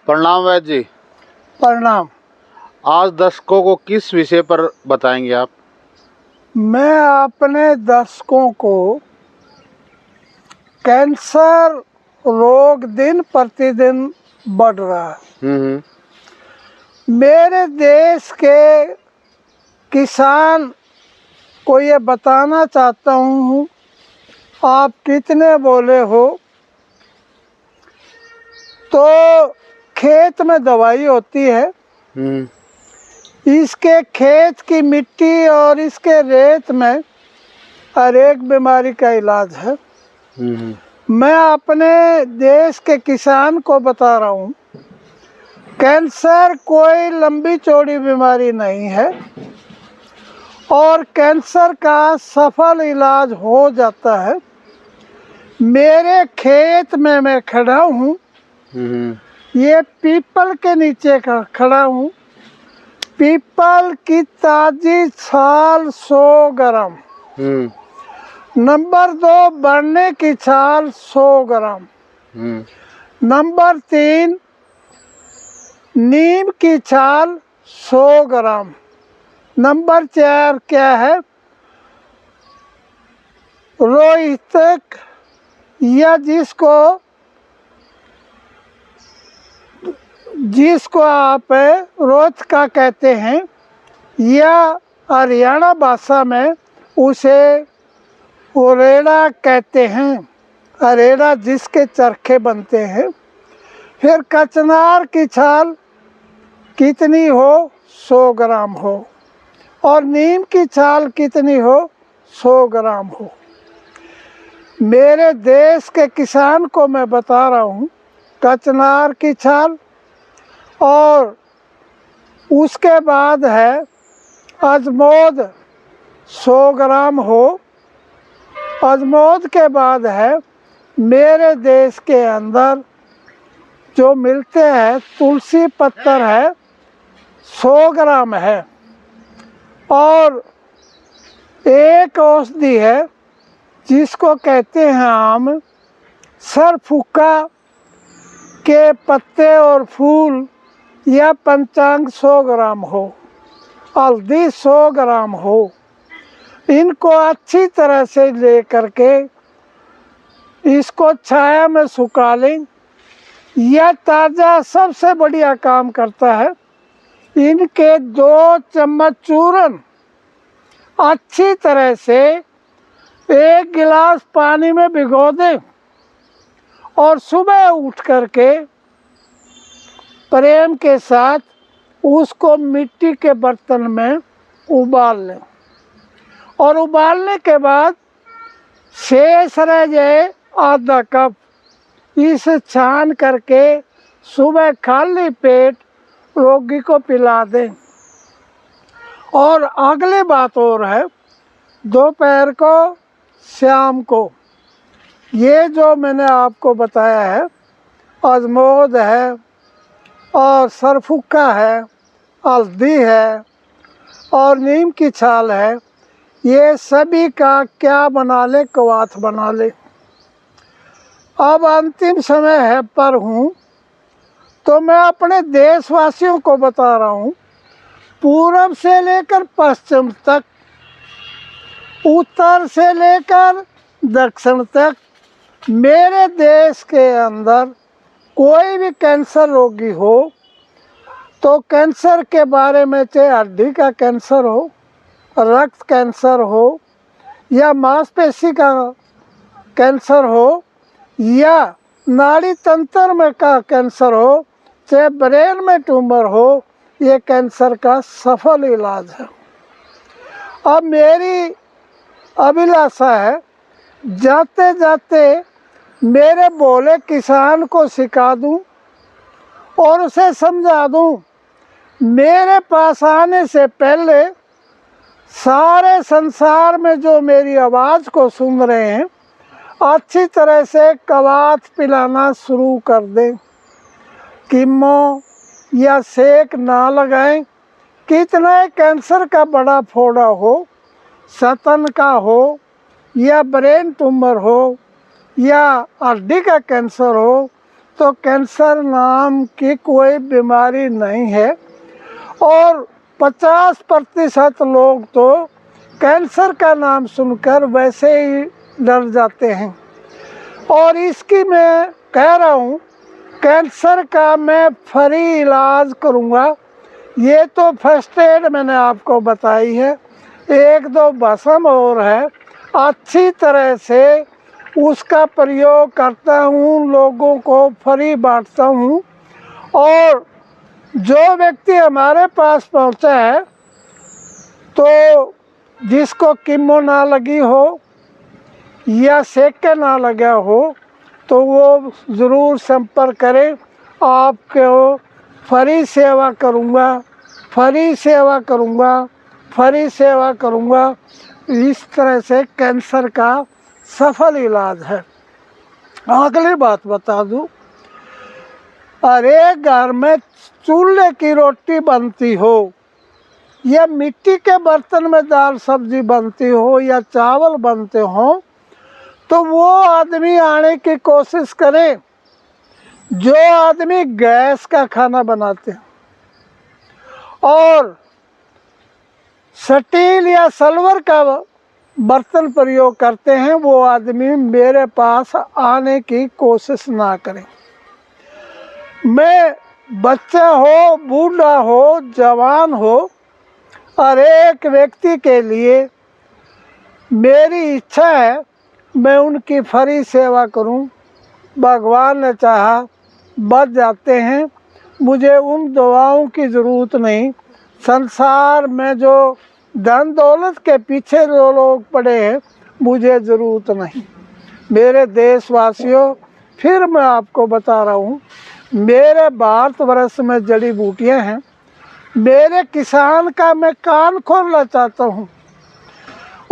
प्रणाम वैद्य जी। प्रणाम। आज दर्शकों को किस विषय पर बताएंगे आप? मैं अपने दर्शकों को कैंसर रोग दिन प्रतिदिन बढ़ रहा है। मेरे देश के किसान को ये बताना चाहता हूँ, आप कितने बोले हो तो खेत में दवाई होती है, इसके खेत की मिट्टी और इसके रेत में हर एक बीमारी का इलाज है। मैं अपने देश के किसान को बता रहा हूँ, कैंसर कोई लंबी चौड़ी बीमारी नहीं है और कैंसर का सफल इलाज हो जाता है। मेरे खेत में मैं खड़ा हूँ, ये पीपल के नीचे खड़ा हूँ। पीपल की ताजी छाल 100 ग्राम, नंबर 2 बढ़ने की छाल 100 ग्राम, नंबर 3 नीम की छाल 100 ग्राम, नंबर 4 क्या है, रोहितक या जिसको आप रोथ का कहते हैं या हरियाणा भाषा में उसे उरेड़ा कहते हैं, अरेड़ा जिसके चरखे बनते हैं। फिर कचनार की छाल कितनी हो, 100 ग्राम हो, और नीम की छाल कितनी हो, 100 ग्राम हो। मेरे देश के किसान को मैं बता रहा हूँ, कचनार की छाल और उसके बाद है अजमोद 100 ग्राम हो। अजमोद के बाद है मेरे देश के अंदर जो मिलते हैं तुलसी पत्तर है, 100 ग्राम है। और एक औषधि है जिसको कहते हैं हम सरफुक्का के पत्ते और फूल या पंचांग 100 ग्राम हो, हल्दी 100 ग्राम हो। इनको अच्छी तरह से ले करके इसको छाया में सुखा लें। यह ताज़ा सबसे बढ़िया काम करता है। इनके 2 चम्मच चूरन अच्छी तरह से 1 गिलास पानी में भिगो दें और सुबह उठ करके प्रेम के साथ उसको मिट्टी के बर्तन में उबाल लें और उबालने के बाद शेष रह जाए आधा कप, इसे छान करके सुबह खाली पेट रोगी को पिला दें। और अगली बात और है, दोपहर को, शाम को, ये जो मैंने आपको बताया है, अजमोद है और सरफुक्का है, हल्दी है और नीम की छाल है, ये सभी का क्या बना ले, कवाथ बना ले। अब अंतिम समय है पर हूँ तो मैं अपने देशवासियों को बता रहा हूँ, पूरब से लेकर पश्चिम तक, उत्तर से लेकर दक्षिण तक, मेरे देश के अंदर कोई भी कैंसर रोगी हो तो कैंसर के बारे में, चाहे हड्डी का कैंसर हो, रक्त कैंसर हो या मांसपेशी का कैंसर हो या नाड़ी तंत्र में का कैंसर हो, चाहे ब्रेन में ट्यूमर हो, ये कैंसर का सफल इलाज है। अब मेरी अभिलाषा है, जाते जाते मेरे बोले किसान को सिखा दूं और उसे समझा दूं, मेरे पास आने से पहले सारे संसार में जो मेरी आवाज़ को सुन रहे हैं, अच्छी तरह से कवाथ पिलाना शुरू कर दें। कीमो या सेक ना लगाएं। कितना कैंसर का बड़ा फोड़ा हो, सतन का हो या ब्रेन ट्यूमर हो या हड्डी का कैंसर हो, तो कैंसर नाम की कोई बीमारी नहीं है, और 50% लोग तो कैंसर का नाम सुनकर वैसे ही डर जाते हैं। और इसकी मैं कह रहा हूँ, कैंसर का मैं फ्री इलाज करूँगा। ये तो फर्स्ट एड मैंने आपको बताई है, 1-2 भस्म और है, अच्छी तरह से उसका प्रयोग करता हूँ, लोगों को फ्री बांटता हूँ। और जो व्यक्ति हमारे पास पहुँचा है, तो जिसको कीमो ना लगी हो या सेके ना लगा हो, तो वो ज़रूर संपर्क करें। आपको फ्री सेवा करूँगा, फ्री सेवा करूँगा, फ्री सेवा करूँगा। इस तरह से कैंसर का सफल इलाज है। अगली बात बता दूँ, अरे घर में चूल्हे की रोटी बनती हो या मिट्टी के बर्तन में दाल सब्जी बनती हो या चावल बनते हो, तो वो आदमी आने की कोशिश करे जो आदमी गैस का खाना बनाते हैं और स्टील या सिल्वर का बर्तन प्रयोग करते हैं, वो आदमी मेरे पास आने की कोशिश ना करें। मैं बच्चा हो, बूढ़ा हो, जवान हो, हर एक व्यक्ति के लिए मेरी इच्छा है मैं उनकी फ्री सेवा करूं। भगवान ने चाहा बच जाते हैं, मुझे उन दवाओं की ज़रूरत नहीं। संसार में जो धन दौलत के पीछे जो लोग पड़े हैं, मुझे ज़रूरत नहीं। मेरे देशवासियों, फिर मैं आपको बता रहा हूँ, मेरे भारतवर्ष में जड़ी बूटियाँ हैं। मेरे किसान का मैं कान खोलना चाहता हूँ,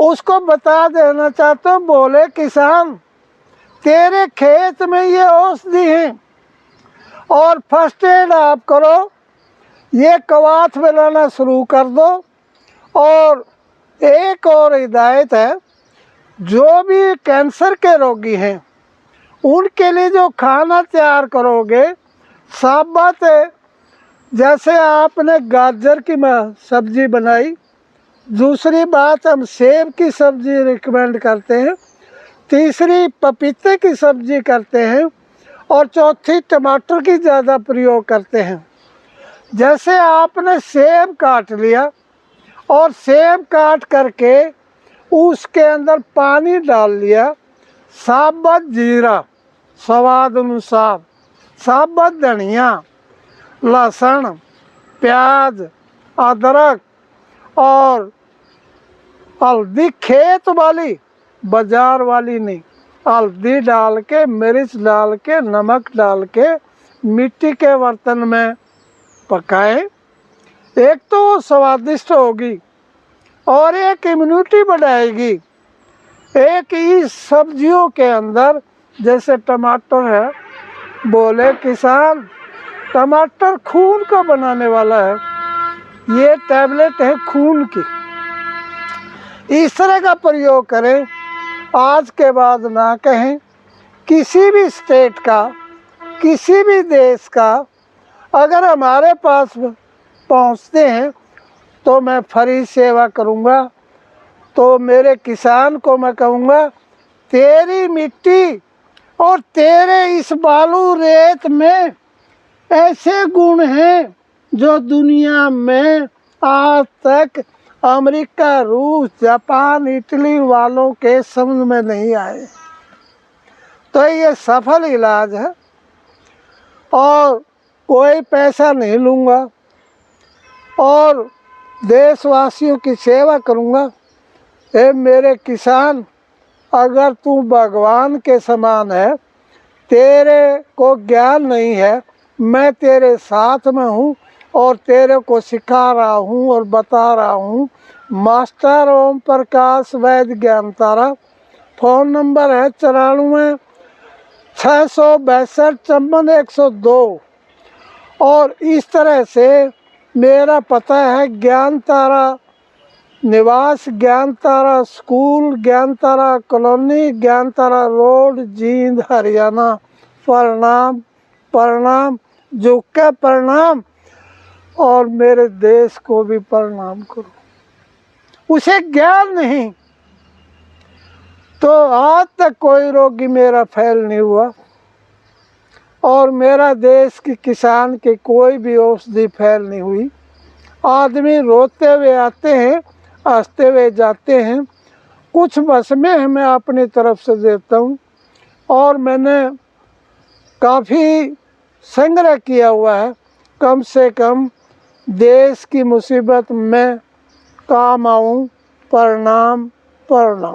उसको बता देना चाहता हूँ, बोले किसान तेरे खेत में ये औषधि है और फर्स्ट एड आप करो, ये कवाथ मिलाना शुरू कर दो। और एक और हिदायत है, जो भी कैंसर के रोगी हैं उनके लिए जो खाना तैयार करोगे, साफ बात है, जैसे आपने गाजर की सब्जी बनाई, दूसरी बात हम सेब की सब्जी रिकमेंड करते हैं, तीसरी पपीते की सब्जी करते हैं, और चौथी टमाटर की ज़्यादा प्रयोग करते हैं। जैसे आपने सेब काट लिया और सेब काट करके उसके अंदर पानी डाल लिया, साबुत जीरा स्वाद अनुसार, साबुत धनिया, लहसुन, प्याज, अदरक और हल्दी, खेत वाली, बाजार वाली नहीं, हल्दी डाल के, मिर्च डाल के, नमक डाल के मिट्टी के बर्तन में पकाएं। एक तो वो स्वादिष्ट होगी और एक इम्यूनिटी बढ़ाएगी। एक इस सब्जियों के अंदर जैसे टमाटर है, बोले किसान टमाटर खून का बनाने वाला है, ये टैबलेट है खून की, इस तरह का प्रयोग करें। आज के बाद ना कहें। किसी भी स्टेट का, किसी भी देश का अगर हमारे पास पहुंचते हैं तो मैं फ्री सेवा करूंगा। तो मेरे किसान को मैं कहूँगा, तेरी मिट्टी और तेरे इस बालू रेत में ऐसे गुण हैं जो दुनिया में आज तक अमेरिका, रूस, जापान, इटली वालों के समझ में नहीं आए। तो ये सफल इलाज है और कोई पैसा नहीं लूँगा और देशवासियों की सेवा करूँगा। ए मेरे किसान, अगर तू भगवान के समान है, तेरे को ज्ञान नहीं है, मैं तेरे साथ में हूँ और तेरे को सिखा रहा हूँ और बता रहा हूँ। मास्टर ओम प्रकाश वैद्य ज्ञान तारा, फ़ोन नंबर है 94 662 54 102। और इस तरह से मेरा पता है ज्ञान तारा निवास, ज्ञान तारा स्कूल, ज्ञान तारा कॉलोनी, ज्ञान तारा रोड, जींद, हरियाणा। प्रणाम। प्रणाम, झुक के प्रणाम, और मेरे देश को भी प्रणाम करो। उसे ज्ञान नहीं, तो आज तक कोई रोगी मेरा फेल नहीं हुआ, और मेरा देश के किसान की कोई भी औषधि फेल नहीं हुई। आदमी रोते हुए आते हैं, हंसते हुए जाते हैं, कुछ बस में मैं अपनी तरफ से देता हूँ, और मैंने काफ़ी संग्रह किया हुआ है, कम से कम देश की मुसीबत में काम आऊँ। प्रणाम प्रणाम।